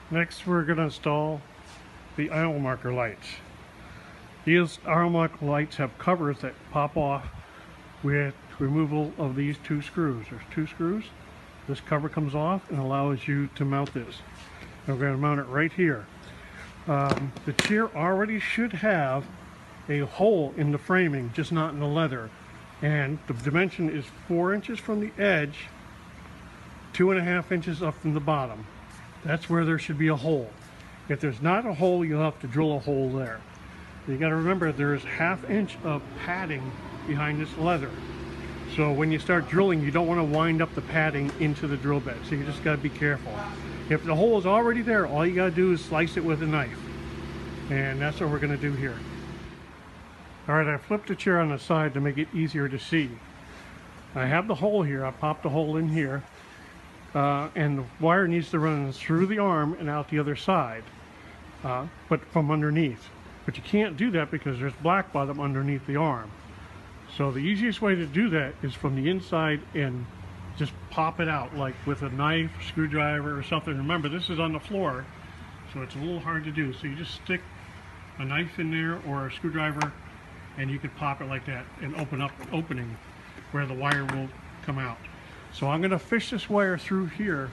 Next, we're going to install the aisle marker lights. These aisle marker lights have covers that pop off with removal of these two screws. There's two screws. This cover comes off and allows you to mount this. And we're going to mount it right here. The chair already should have a hole in the framing, just not in the leather. And the dimension is 4 inches from the edge, 2.5 inches up from the bottom. That's where there should be a hole. If there's not a hole, you'll have to drill a hole there. You got to remember there's 1/2 inch of padding behind this leather. So when you start drilling, you don't want to wind up the padding into the drill bit. So you just got to be careful. If the hole is already there, all you got to do is slice it with a knife. And that's what we're going to do here. Alright, I flipped the chair on the side to make it easier to see. I have the hole here. I popped the hole in here. And the wire needs to run through the arm and out the other side, but from underneath. But you can't do that because there's black bottom underneath the arm. So the easiest way to do that is from the inside and just pop it out, like with a knife, screwdriver, or something. Remember, this is on the floor, so it's a little hard to do. So you just stick a knife in there or a screwdriver, and you can pop it like that and open up the opening where the wire will come out. So I'm going to fish this wire through here,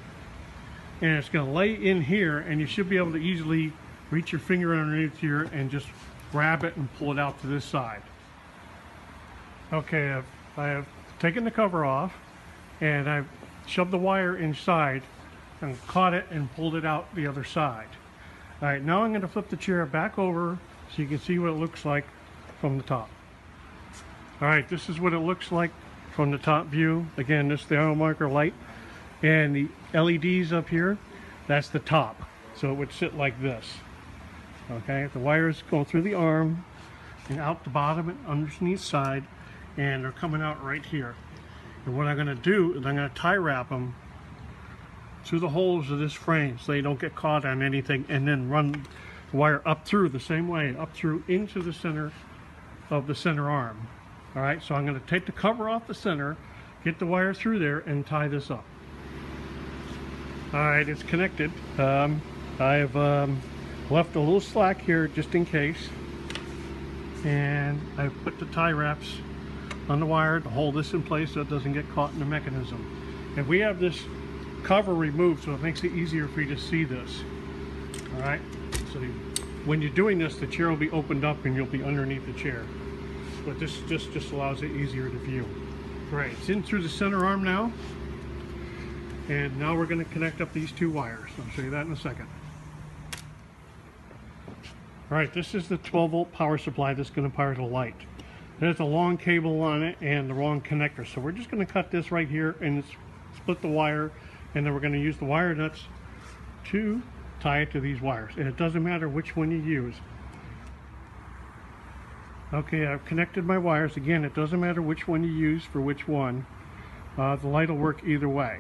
and it's going to lay in here, and you should be able to easily reach your finger underneath here and just grab it and pull it out to this side. Okay, I have taken the cover off, and I've shoved the wire inside and caught it and pulled it out the other side. Alright, now I'm going to flip the chair back over so you can see what it looks like from the top. Alright, this is what it looks like from the top view. Again, this is the aisle marker light, and the LEDs up here, that's the top. So it would sit like this. Okay, the wires go through the arm and out the bottom and underneath side, and they're coming out right here. And what I'm going to do is I'm going to tie wrap them through the holes of this frame so they don't get caught on anything, and then run the wire up through the same way, up through into the center of the center arm. Alright, so I'm going to take the cover off the center, get the wire through there, and tie this up. Alright, it's connected. I've left a little slack here just in case. And I've put the tie wraps on the wire to hold this in place so it doesn't get caught in the mechanism. And we have this cover removed, so it makes it easier for you to see this. Alright, so when you're doing this, the chair will be opened up and you'll be underneath the chair. But this just allows it easier to view. Right, it's in through the center arm now. And now we're going to connect up these two wires. I'll show you that in a second. Alright, this is the 12-volt power supply that's going to power the light. There's a long cable on it and the wrong connector. So we're just going to cut this right here and split the wire. And then we're going to use the wire nuts to tie it to these wires. And it doesn't matter which one you use. Okay, I've connected my wires. Again, it doesn't matter which one you use for which one. The light will work either way.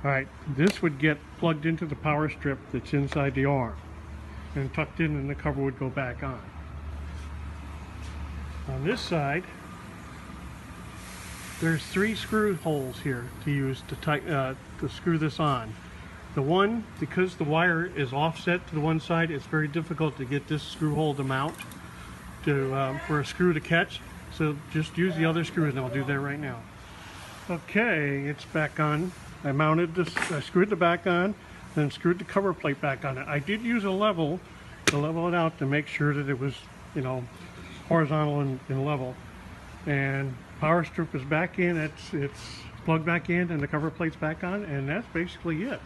Alright, this would get plugged into the power strip that's inside the arm and tucked in, and the cover would go back on. On this side, there's 3 screw holes here to use to screw this on. The one, because the wire is offset to the one side, it's very difficult to get this screw hole to mount. For a screw to catch, so just use the other screws, and I'll do that right now. Okay, it's back on. I mounted this, I screwed the back on, then screwed the cover plate back on it. I did use a level to level it out to make sure that it was, you know, horizontal and level. And power strip is back in, it's plugged back in, and the cover plate's back on, and that's basically it.